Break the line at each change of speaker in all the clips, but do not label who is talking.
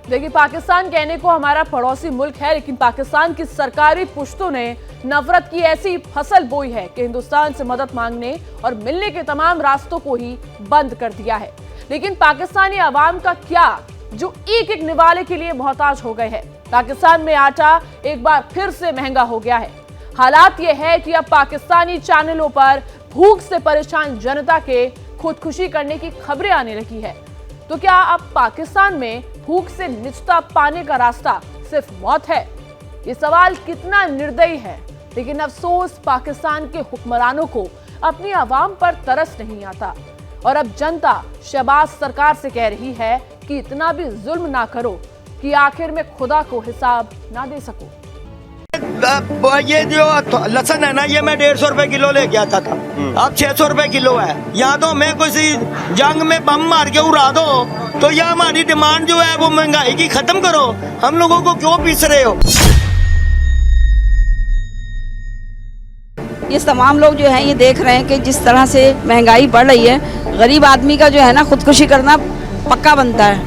देखिए, पाकिस्तान कहने को हमारा पड़ोसी मुल्क है, लेकिन पाकिस्तान की सरकारी पुश्तों ने नफरत की ऐसी फसल बोई है कि हिंदुस्तान से मदद मांगने और मिलने के तमाम रास्तों को ही बंद कर दिया है। लेकिन पाकिस्तानी आवाम का क्या, जो एक एक निवाले के लिए मोहताज हो गए हैं। पाकिस्तान में आटा एक बार फिर से महंगा हो गया है। हालात ये है कि अब पाकिस्तानी चैनलों पर भूख से परेशान जनता के खुदकुशी करने की खबरें आने लगी है। तो क्या अब पाकिस्तान में भूख से निजता पाने का रास्ता सिर्फ मौत है? ये सवाल कितना निर्दयी है, लेकिन अफसोस पाकिस्तान के हुक्मरानों को अपनी आवाम पर तरस नहीं आता। और अब जनता शहबाज सरकार से कह रही है कि इतना भी जुल्म ना करो कि आखिर में खुदा को हिसाब ना दे सको।
ये जो लहसुन है ना, ये मैं 150 रुपए किलो ले गया था, अब 600 रुपए किलो है। या तो मैं किसी जंग में बम मार के उड़ा दो, तो यह हमारी डिमांड जो है वो महंगाई की खत्म करो। हम लोगों को क्यों पीस रहे हो?
ये तमाम लोग जो हैं ये देख रहे हैं कि जिस तरह से महंगाई बढ़ रही है, गरीब आदमी का जो है ना खुदकुशी करना पक्का बनता है।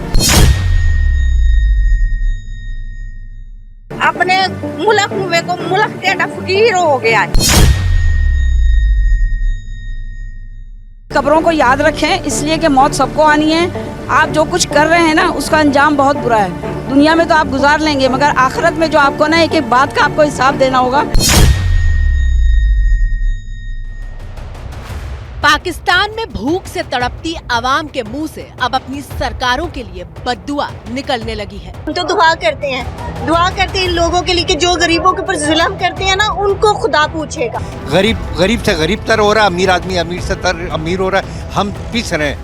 अपने मुल्क को मुल्क के फकीर हो गया है।
खबरों को याद रखें, इसलिए कि मौत सबको आनी है। आप जो कुछ कर रहे हैं ना उसका अंजाम बहुत बुरा है। दुनिया में तो आप गुजार लेंगे, मगर आखिरत में जो आपको ना एक एक बात का आपको हिसाब देना होगा।
पाकिस्तान में भूख से तड़पती आवाम के मुंह से अब अपनी सरकारों के लिए बद्दुआ निकलने लगी है।
हम तो दुआ करते हैं इन लोगों के लिए कि जो गरीबों के ऊपर जुल्म करते हैं ना, उनको खुदा पूछेगा।
गरीब से गरीब तर हो रहा है, अमीर आदमी अमीर से तर अमीर हो रहा है। हम पीस रहे हैं।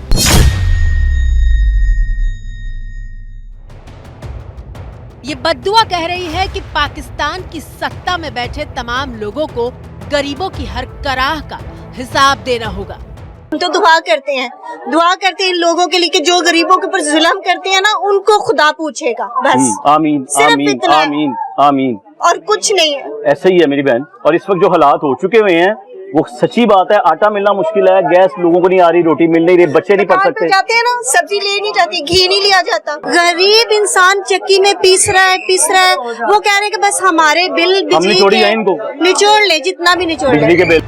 ये बद्दुआ कह रही है कि पाकिस्तान की सत्ता में बैठे तमाम लोगों को गरीबों की हर कराह का हिसाब देना होगा।
हम तो दुआ करते हैं इन लोगों के लिए कि जो गरीबों के ऊपर जुल्म करते हैं ना, उनको खुदा पूछेगा। बस
आमीन आमीन आमीन आमीन।
और कुछ नहीं है।
ऐसे ही है मेरी बहन। और इस वक्त जो हालात हो चुके हुए हैं वो सच्ची बात है। आटा मिलना मुश्किल है, गैस लोगों को नहीं आ रही, रोटी मिल नहीं रही, बच्चे नहीं पढ़ सकते।
जाते हैं ना, सब्जी ले नहीं जाती, घी नहीं लिया जाता। गरीब इंसान चक्की में पीस रहा है। वो कह रहे हैं कि बस हमारे बिल बिजली के निचोड़ ले, जितना भी निचोड़ ले।
बिजली के बिल।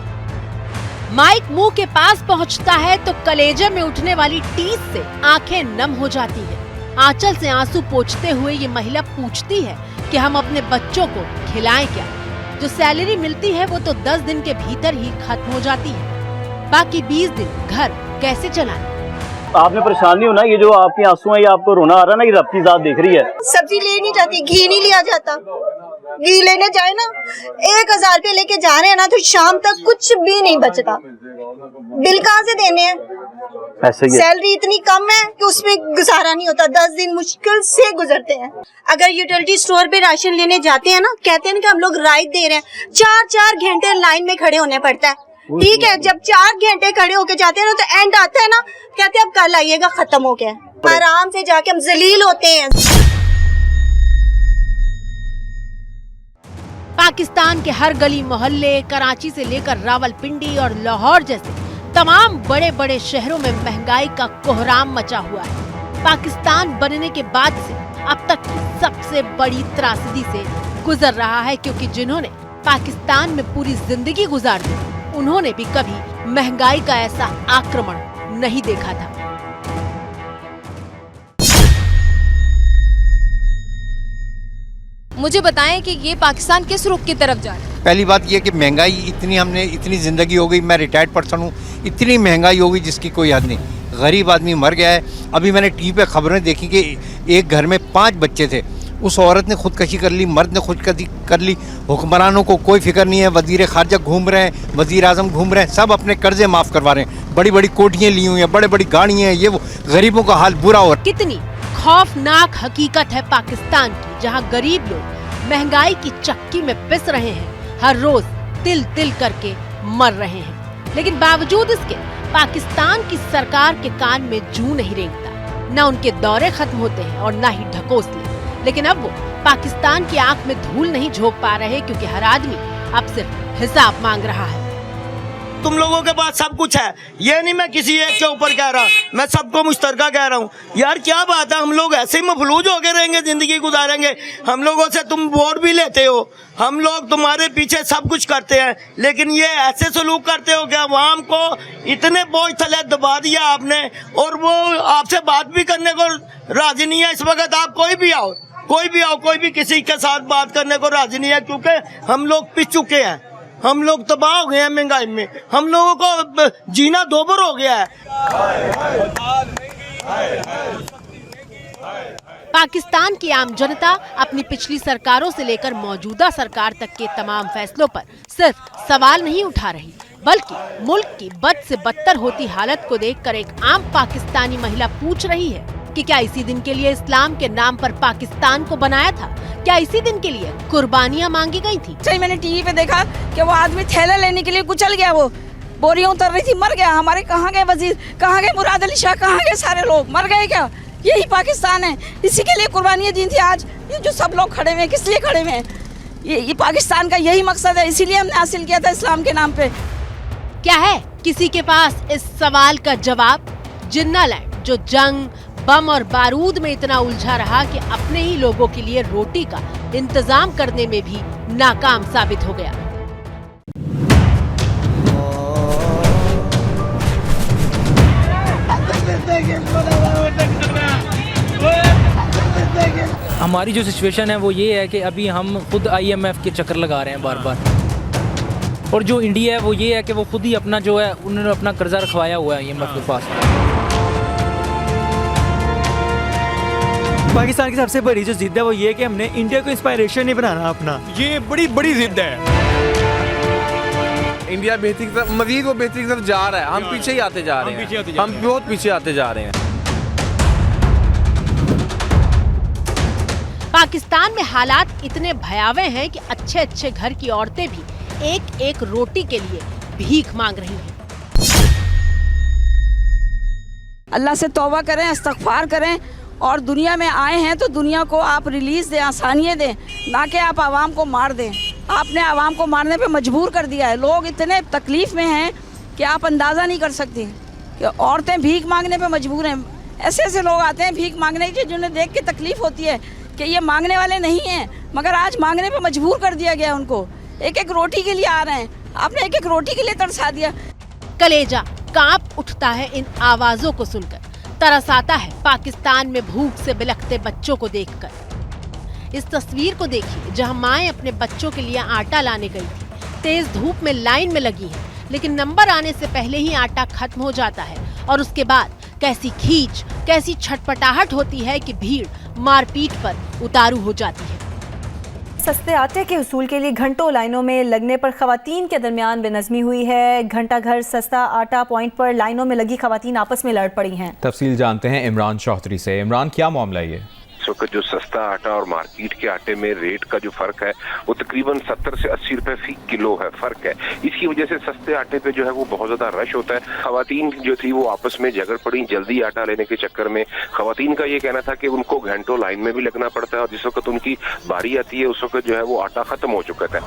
माइक मुंह के पास पहुंचता है तो कलेजे में उठने वाली टीस से आंखें नम हो जाती है। आंचल से आंसू पोंछते हुए ये महिला पूछती है कि हम अपने बच्चों को खिलाएं क्या? जो सैलरी मिलती है वो तो 10 दिन के भीतर ही खत्म हो जाती है। बाकी 20 दिन घर कैसे चलाएं?
आपने परेशान नहीं होना। ये जो आपके आंसू हैं, ये आपको रोना आ रहा है ना, ये रब की जात देख रही है।
सब्जी ले नहीं जाती, घी नहीं लिया जाता। घी लेने जाए ना 1000 रुपए लेके जा रहे हैं ना, तो शाम तक कुछ भी नहीं बचता। बिल कहाँ से देने हैं?
ऐसे ही है।
सैलरी इतनी कम है कि उसमें गुजारा नहीं होता। 10 दिन मुश्किल से गुजरते हैं। अगर यूटिलिटी स्टोर पे राशन लेने जाते हैं ना, कहते हैं कि हम लोग राइट दे रहे हैं। 4-4 घंटे लाइन में खड़े होने पड़ता है। ठीक है, जब 4 घंटे खड़े होके जाते हैं ना, तो एंड आता है ना, कहते हैं अब कल आइएगा, खत्म हो गया। आराम से जाके हम जलील होते हैं।
पाकिस्तान के हर गली मोहल्ले, कराची से लेकर रावलपिंडी और लाहौर जैसे तमाम बड़े बड़े शहरों में महंगाई का कोहराम मचा हुआ है। पाकिस्तान बनने के बाद से अब तक की सबसे बड़ी त्रासदी से गुजर रहा है, क्योंकि जिन्होंने पाकिस्तान में पूरी जिंदगी गुजार दी, उन्होंने भी कभी महंगाई का ऐसा आक्रमण नहीं देखा था।
मुझे बताएं कि ये पाकिस्तान किस रुख की तरफ जा रहा है?
पहली बात यह कि महंगाई इतनी जिंदगी हो गई। मैं रिटायर्ड पर्सन हूँ। इतनी महंगाई हो गई जिसकी कोई हद नहीं। गरीब आदमी मर गया है। अभी मैंने टीवी पे खबरें देखी कि एक घर में 5 बच्चे थे। उस औरत ने खुदकशी कर ली, मर्द ने खुदकशी कर ली। हुक्मरानों को कोई फिक्र नहीं है। वजीर खारजा घूम रहे हैं, वजीर आजम घूम रहे हैं, सब अपने कर्जे माफ करवा रहे हैं। बड़ी बड़ी कोठियाँ ली हुई हैं, बड़ी बड़ी गाड़ियाँ हैं। ये वो गरीबों का हाल बुरा हो रहा है।
कितनी खौफनाक हकीकत है पाकिस्तान की, जहां गरीब लोग महंगाई की चक्की में पिस रहे हैं, हर रोज तिल तिल करके मर रहे हैं। लेकिन बावजूद इसके पाकिस्तान की सरकार के कान में जूं नहीं रेंगता। न उनके दौरे खत्म होते हैं और न ही ढकोसले। लेकिन अब वो पाकिस्तान की आंख में धूल नहीं झोंक पा रहे, क्योंकि हर आदमी अब सिर्फ हिसाब मांग रहा है।
तुम लोगों के पास सब कुछ है, ये नहीं मैं किसी एक के ऊपर कह रहा, मैं सबको मुश्तरका कह रहा हूँ। यार क्या बात है, हम लोग ऐसे ही मफलूज होके रहेंगे, जिंदगी गुजारेंगे। हम लोगों से तुम वोट भी लेते हो, हम लोग तुम्हारे पीछे सब कुछ करते हैं, लेकिन ये ऐसे सलूक करते हो कि अवाम को इतने बोझ थले दबा दिया आपने, और वो आपसे बात भी करने को राजी नहीं है। इस वक्त आप कोई भी आओ, कोई भी किसी के साथ बात करने को राजी नहीं है, क्योंकि हम लोग पिस चुके हैं, हम लोग तबाह हो गए हैं महंगाई में, हम लोगों को जीना दोबर हो गया है।
पाकिस्तान की आम जनता अपनी पिछली सरकारों से लेकर मौजूदा सरकार तक के तमाम फैसलों पर सिर्फ सवाल नहीं उठा रही, बल्कि मुल्क की बद से बदतर होती हालत को देखकर एक आम पाकिस्तानी महिला पूछ रही है कि क्या इसी दिन के लिए इस्लाम के नाम पर पाकिस्तान को बनाया था? क्या इसी दिन के लिए कुर्बानियां मांगी गई थी?
सही मैंने टीवी पे देखा कि वो आदमी थैला लेने के लिए कुचल गया, वो बोरियां उतर रही थी, मर गया। हमारे कहाँ गए वजीर, कहाँ गए मुराद अली शाह, कहाँ गए सारे लोग, मर गए क्या? यही पाकिस्तान है, इसी के लिए कुर्बानियां दी थी। आज ये जो सब लोग खड़े हुए हैं, किस लिए खड़े हुए हैं? ये पाकिस्तान का यही मकसद है, इसीलिए हमने हासिल किया था इस्लाम के नाम पे।
क्या है किसी के पास इस सवाल का जवाब? जिन्ना लैंड जो जंग, बम और बारूद में इतना उलझा रहा कि अपने ही लोगों के लिए रोटी का इंतजाम करने में भी नाकाम साबित हो गया।
हमारी जो सिचुएशन है वो ये है कि अभी हम खुद IMF के चक्कर लगा रहे हैं बार बार, और जो इंडिया है वो ये है कि वो खुद ही अपना जो है उन्होंने अपना कर्जा रखवाया हुआ है IMF के पास।
पाकिस्तान की सबसे बड़ी जो जिद है वो ये है कि हमने इंडिया को इंस्पायरेशन नहीं बनाना अपना, ये बड़ी जिद है।
इंडिया बेहतरी की तरफ, मजीद वो बेहतरी की तरफ जा रहा है, हम पीछे ही आते जा रहे हैं, हम बहुत पीछे आते जा रहे हैं।
पाकिस्तान में हालात इतने भयावह हैं कि अच्छे घर की औरतें भी एक एक रोटी के लिए भीख मांग रही हैं।
अल्लाह से तौबा करें, इस्तगफार करें, और दुनिया में आए हैं तो दुनिया को आप रिलीज दें, आसानियाँ दें, ना कि आप आवाम को मार दें। आपने आवाम को मारने पे मजबूर कर दिया है। लोग इतने तकलीफ में हैं कि आप अंदाज़ा नहीं कर सकते कि औरतें भीख मांगने पे मजबूर हैं। ऐसे ऐसे लोग आते हैं भीख मांगने के, जिन्हें देख के तकलीफ होती है कि ये मांगने वाले नहीं हैं, मगर आज मांगने पे मजबूर कर दिया गया उनको। एक एक रोटी के लिए आ रहे हैं, आपने एक एक रोटी के लिए तरसा दिया।
कलेजा कांप उठता है इन आवाजों को सुनकर, तरस आता है पाकिस्तान में भूख से बिलखते बच्चों को देखकर। इस तस्वीर को देखिए जहां माएं अपने बच्चों के लिए आटा लाने गई थी, तेज धूप में लाइन में लगी है, लेकिन नंबर आने से पहले ही आटा खत्म हो जाता है, और उसके बाद कैसी खींच, कैसी छटपटाहट होती है कि भीड़ मारपीट पर उतारू हो जाती है।
सस्ते आटे के उसूल के लिए घंटों लाइनों में लगने पर खवातीन के दरमियान बेनज़मी हुई है। घंटा घर सस्ता आटा पॉइंट पर लाइनों में लगी खवातीन आपस में लड़ पड़ी हैं। तफसील जानते हैं इमरान चौधरी से। इमरान, क्या मामला है ये?
इस वक्त जो सस्ता आटा और मार्केट के आटे में रेट का जो फर्क है वो तकरीबन 70 से 80 रुपए फी किलो है, फर्क है। इसकी वजह से सस्ते आटे पे जो है वो बहुत ज्यादा रश होता है। खवातीन जो थी वो आपस में झगड़ पड़ी जल्दी आटा लेने के चक्कर में। खवातीन का ये कहना था कि उनको घंटों लाइन में भी लगना पड़ता है, और जिस वक्त उनकी बारी आती है उस वक्त जो है वो आटा खत्म हो चुका था।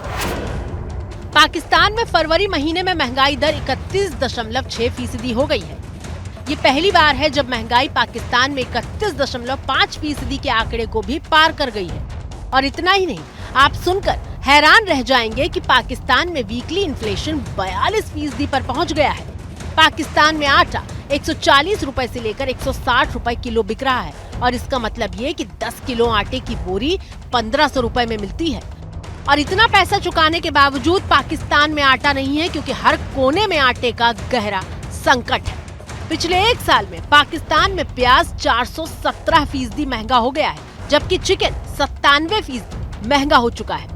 पाकिस्तान में फरवरी महीने में महंगाई दर 31.6% हो गई है। ये पहली बार है जब महंगाई पाकिस्तान में 31.5% के आंकड़े को भी पार कर गई है। और इतना ही नहीं, आप सुनकर हैरान रह जाएंगे कि पाकिस्तान में वीकली इन्फ्लेशन 42% पर पहुंच गया है। पाकिस्तान में आटा 140 रुपए से लेकर 160 रुपए किलो बिक रहा है, और इसका मतलब ये कि 10 किलो आटे की बोरी 1500 रुपए में मिलती है। और इतना पैसा चुकाने के बावजूद पाकिस्तान में आटा नहीं है, क्योंकि हर कोने में आटे का गहरा संकट है। पिछले एक साल में पाकिस्तान में प्याज 417% महंगा हो गया है, जबकि चिकन 97% महंगा हो चुका है।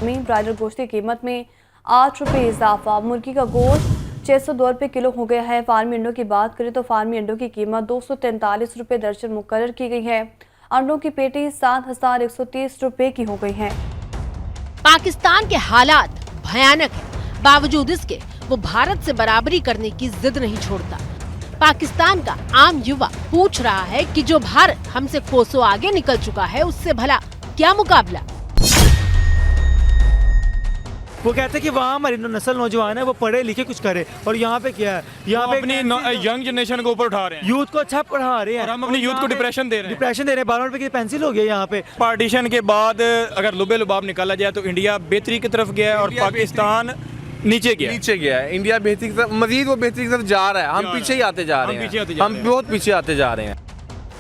ब्रायलर गोश्त की कीमत में 8 रुपए इजाफा। मुर्गी का गोश्त 602 रुपए किलो हो गया है। फार्मी अंडों की बात करें तो फार्मी अंडों की कीमत 243 रुपए दर्जन मुकर्रर की गई है। अंडों की पेटी 7130 रुपए की हो गई है।
पाकिस्तान के हालात भयानक है, बावजूद इसके वो भारत से बराबरी करने की जिद नहीं छोड़ता। पाकिस्तान का आम युवा पूछ रहा है कि जो भारत हमसे कोसों आगे निकल चुका है, उससे भला क्या मुकाबला।
वो कहते हैं कि वहाँ हमारी नस्ल नौजवान है वो पढ़े लिखे कुछ करे, और यहाँ पे क्या है, यहाँ पे
अपनी यंग जनरेशन को ऊपर उठा रहे हैं,
यूथ को अच्छा पढ़ा रहे हैं,
और हम अपनी यूथ को डिप्रेशन दे रहे हैं।
12 रुपए की पेंसिल हो गया यहाँ पे।
पार्टीशन के बाद अगर लुबे लुबाब निकाला जाए तो इंडिया बेहतरी की तरफ गया है और पाकिस्तान नीचे गया
है। इंडिया बेहतरी की तरफ, मजीद वो बेहतरी की तरफ जा रहा है, हम पीछे ही आते जा रहे हैं, हम बहुत पीछे आते जा रहे हैं।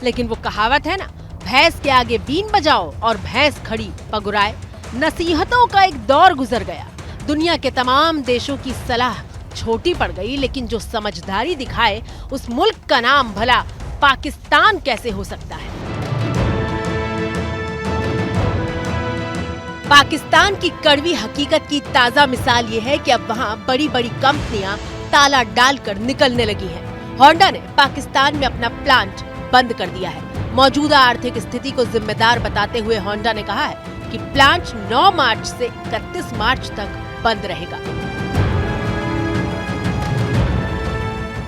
लेकिन वो कहावत है ना, भैंस के आगे बीन बजाओ और भैंस खड़ी पगुराए। नसीहतों का एक दौर गुजर गया, दुनिया के तमाम देशों की सलाह छोटी पड़ गई, लेकिन जो समझदारी दिखाए उस मुल्क का नाम भला पाकिस्तान कैसे हो सकता है। पाकिस्तान की कड़वी हकीकत की ताजा मिसाल ये है कि अब वहाँ बड़ी बड़ी कंपनियां ताला डालकर निकलने लगी हैं। होंडा ने पाकिस्तान में अपना प्लांट बंद कर दिया है। मौजूदा आर्थिक स्थिति को जिम्मेदार बताते हुए होंडा ने कहा है कि प्लांट 9 मार्च से 31 मार्च तक बंद रहेगा।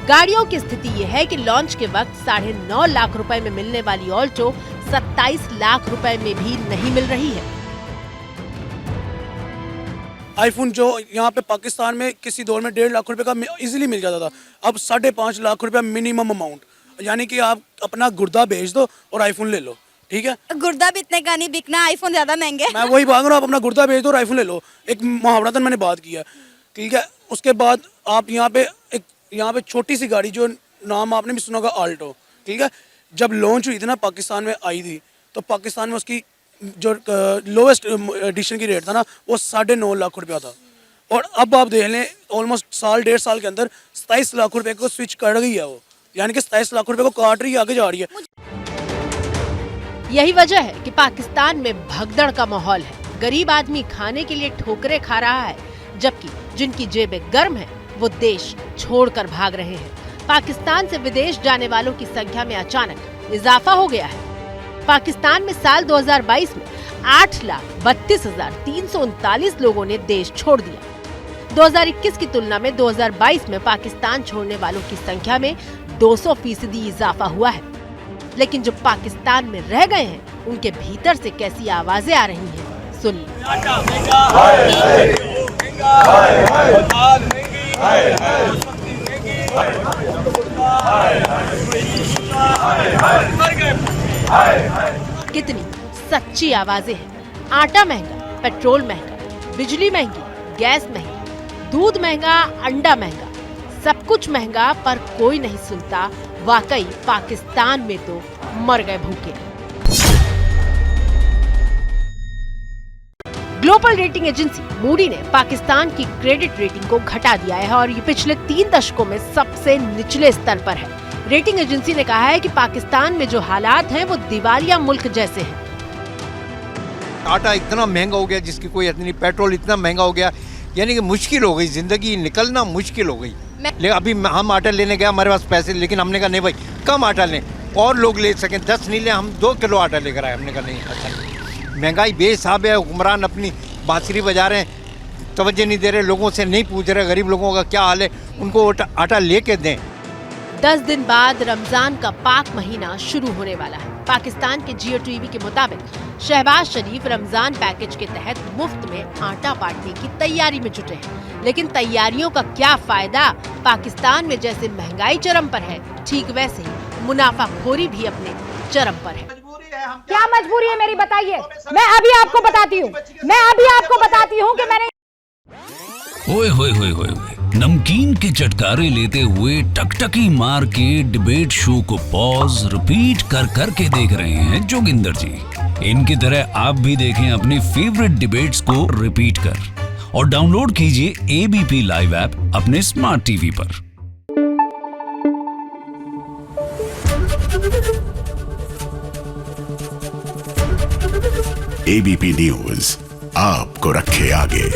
गाड़ियों की स्थिति ये है कि लॉन्च के वक्त 9.5 लाख रुपए में मिलने वाली ऑल्टो 27 लाख रुपए में भी नहीं मिल रही है।
आईफोन जो यहाँ पे पाकिस्तान में किसी दौर में 1.5 लाख रुपए का इजीली मिल जाता था, अब 5.5 लाख रुपए मिनिमम अमाउंट, यानी कि आप अपना गुर्दा बेच दो और आईफोन ले लो। ठीक है,
गुर्दा भी इतने का नहीं बिकना, आईफोन ज्यादा महंगे।
मैं वही बात कर रहा हूँ, आप अपना गुर्दा बेच दो और आईफोन ले लो। एक मुहावरतन मैंने बात किया, ठीक है। उसके बाद आप यहाँ पे छोटी सी गाड़ी जो नाम आपने भी सुना होगा, आल्टो, ठीक है, जब लॉन्च हुई थी ना पाकिस्तान में आई थी, तो पाकिस्तान में उसकी जो लोवेस्ट एडिशन की रेट था ना वो 9.5 लाख रुपया था, और अब आप देख लें ऑलमोस्ट 1.5 साल के अंदर 27 लाख रुपए को स्विच कर गई है वो, यानी कि 27 लाख रुपए को काट रही है, आगे जा रही है।
यही वजह है कि पाकिस्तान में भगदड़ का माहौल है। गरीब आदमी खाने के लिए ठोकरें खा रहा है, जबकि जिनकी जेबें गर्म है वो देश छोड़कर भाग रहे हैं। पाकिस्तान से विदेश जाने वालों की संख्या में अचानक इजाफा हो गया है। पाकिस्तान में साल 2022 में 8,32,339 लोगों ने देश छोड़ दिया। 2021 की तुलना में 2022 में पाकिस्तान छोड़ने वालों की संख्या में 200% इजाफा हुआ है। लेकिन जो पाकिस्तान में रह गए हैं उनके भीतर से कैसी आवाजें आ रही हैं, सुनिए। कितनी सच्ची आवाजें हैं। आटा महंगा, पेट्रोल महंगा, बिजली महंगी, गैस महंगी, दूध महंगा, अंडा महंगा, सब कुछ महंगा, पर कोई नहीं सुनता वाकई पाकिस्तान में तो मर गए भूखे। ग्लोबल रेटिंग एजेंसी मूडी ने पाकिस्तान की क्रेडिट रेटिंग को घटा दिया है और ये पिछले 3 दशकों में सबसे निचले स्तर पर है। रेटिंग एजेंसी ने कहा है कि पाकिस्तान में जो हालात हैं वो दिवालिया मुल्क जैसे हैं।
आटा इतना महंगा हो गया जिसकी कोई हद नहीं, पेट्रोल इतना महंगा हो गया, यानी कि मुश्किल हो गई, जिंदगी निकलना मुश्किल हो गई। लेकिन अभी हम आटा लेने गए, हमारे पास पैसे, लेकिन हमने कहा नहीं भाई कम आटा लें, और लोग ले सकें, 10 नहीं लें, हम 2 किलो आटा लेकर आए। हमने कहा नहीं, अच्छा महंगाई बेहिसाब है, हुक्मरान अपनी बांसुरी बजा रहे हैं, तवज्जो नहीं दे रहे, लोगों से नहीं पूछ रहे गरीब लोगों का क्या हाल है, उनको आटा लेके दें।
10 दिन बाद रमजान का पाक महीना शुरू होने वाला है। पाकिस्तान के जियो टीवी के मुताबिक शहबाज शरीफ रमजान पैकेज के तहत मुफ्त में आटा बांटने की तैयारी में जुटे हैं, लेकिन तैयारियों का क्या फायदा? पाकिस्तान में जैसे महंगाई चरम पर है, ठीक वैसे ही मुनाफाखोरी भी अपने चरम पर है।
क्या मजबूरी है मेरी, बताइए। मैं अभी आपको बताती हूँ कि मैंने
ओए होए होए होए नमकीन के चटकारे लेते हुए टकटकी मार के डिबेट शो को पॉज रिपीट कर कर के देख रहे हैं जोगिंदर जी। इनकी तरह आप भी देखें अपनी फेवरेट डिबेट्स को रिपीट कर, और डाउनलोड कीजिए एबीपी लाइव ऐप अपने स्मार्ट टीवी पर।
एबीपी न्यूज आपको रखे आगे।